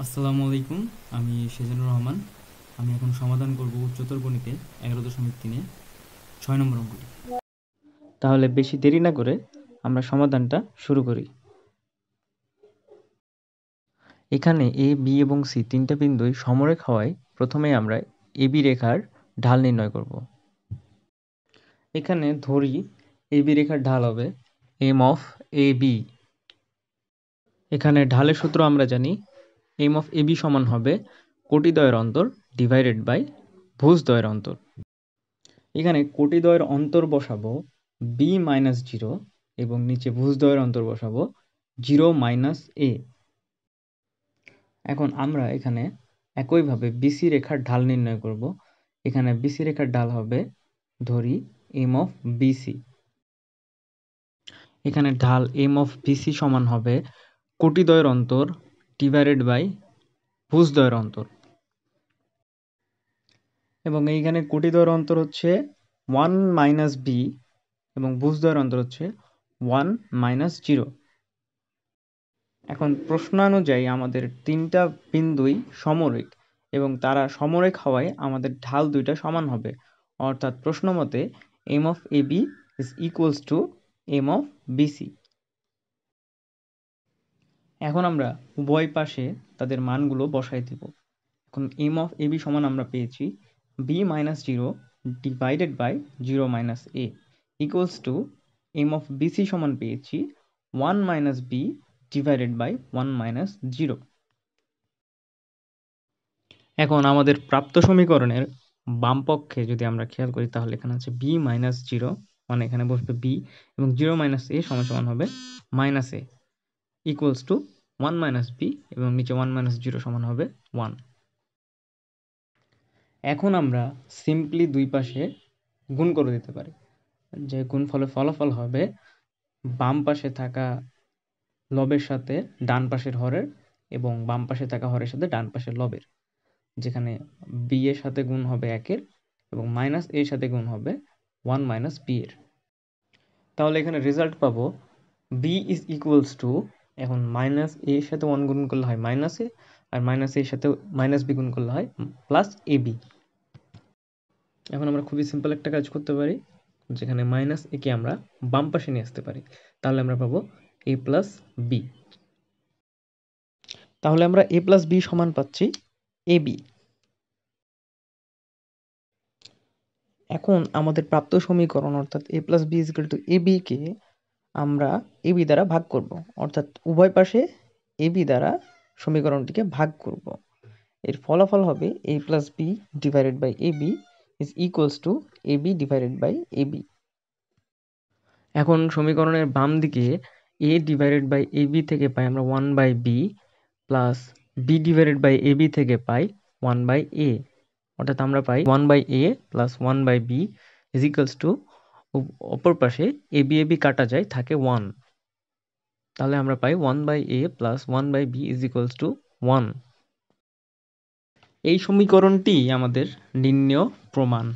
আসসালামু আলাইকুম। আমি সেজানুর রহমান। আমি এখন সমাধান করব উচ্চতর গণিতে 11.3 6 নম্বর অঙ্কটি। তাহলে বেশি দেরি না করে আমরা সমাধানটা শুরু করি। এখানে এ, বি এবং সি তিনটা বিন্দুই সমরেখ হওয়ায় প্রথমে আমরা এবি রেখার ঢাল নির্ণয় করব। এখানে ধরি এবি রেখার ঢাল হবে এম অফ এ বি। এখানে ঢালের সূত্র আমরা জানি এম অফ এ বি সমান হবে কোটিদ্বয়ের অন্তর ডিভাইডেড বাই ভুজদ্বয়ের অন্তর। এখানে কোটিদ্বয়ের অন্তর বসাবো বি মাইনাস জিরো এবং নিচে ভুজদ্বয়ের অন্তর বসাবো জিরো মাইনাস এ। এখন আমরা এখানে একইভাবে বিসি রেখার ঢাল নির্ণয় করব। এখানে বিসি রেখার ঢাল হবে ধরি এম অফ বিসি। এখানে ঢাল এম অফ বিসি সমান হবে কোটিদ্বয়ের অন্তর ডিভাইডেড বাই ভুজদ্বয়ের অন্তর। এবং এইখানে কোটিদ্বয়ের অন্তর হচ্ছে 1 মাইনাস বি এবং ভুজদ্বয়ের অন্তর হচ্ছে 1 মাইনাস জিরো। এখন প্রশ্নানুযায়ী আমাদের তিনটা বিন্দুই সমরেখ এবং তারা সমরেখ হওয়ায় আমাদের ঢাল দুইটা সমান হবে, অর্থাৎ প্রশ্ন মতে m of a B is equals to m of b c. এখন আমরা উভয় পাশে তাদের মানগুলো বসাই দিব। এখন এম অফ এ বি সমান আমরা পেয়েছি b minus zero divided by zero minus a equals to m of b c সমান পেয়েছি 1 minus b divided by 1 minus zero. এখন আমাদের প্রাপ্ত সমীকরণের বাম পক্ষে যদি আমরা খেয়াল করি তাহলে এখানে আছে বি মাইনাস জিরো, মানে এখানে বসবে বি এবং জিরো মাইনাস এ সমান সমান হবে minus a equals to 1 minus b এবং নিচে 1 মাইনাস জিরো সমান হবে 1। এখন আমরা সিম্পলি দুই পাশে গুণ করে দিতে পারি, যে গুণফলের ফলাফল হবে বাম পাশে থাকা লবের সাথে ডান পাশের হরের এবং বাম পাশে থাকা হরের সাথে ডান পাশের লবের, যেখানে বি এর সাথে গুণ হবে একের এবং মাইনাস এর সাথে গুণ হবে 1 মাইনাস বি এর। তাহলে এখানে রেজাল্ট পাবো বি ইজ ইকুয়ালস টু, এখন মাইনাস এ এর সাথে 1 গুণ করলে হয় মাইনাস এ, আর মাইনাস এর সাথে মাইনাস বি গুণ করলে হয় প্লাস এ বি। এখন আমরা খুবই সিম্পল একটা কাজ করতে পারি, যেখানে মাইনাস এ কে আমরা বাম পাশে নিয়ে আসতে পারি, তাহলে আমরা পাবো এ প্লাস বি। তাহলে আমরা এ প্লাস বি সমান পাচ্ছি এ বি। এখন আমাদের প্রাপ্ত সমীকরণ অর্থাৎ এ plus B is equal two A B কে আমরা এ বি দ্বারা ভাগ করব, অর্থাৎ উভয় পাশে এ বি দ্বারা সমীকরণটিকে ভাগ করব। এর ফলাফল হবে A plus B divided by A B is equals to A B divided by A B. এখন সমীকরণের বাম দিকে A divided by A B থেকে পাই আমরা 1 by B plus B divided by A B থেকে পাই 1 বাই এ, অর্থাৎ আমরা পাই 1 by A plus 1 by B is equals to অপর পাশে এ বি কাটা যায় থাকে 1, তাহলে আমরা পাই 1 by A plus 1 by B is equals to 1। এই সমীকরণটি আমাদের নির্ণেয় প্রমাণ।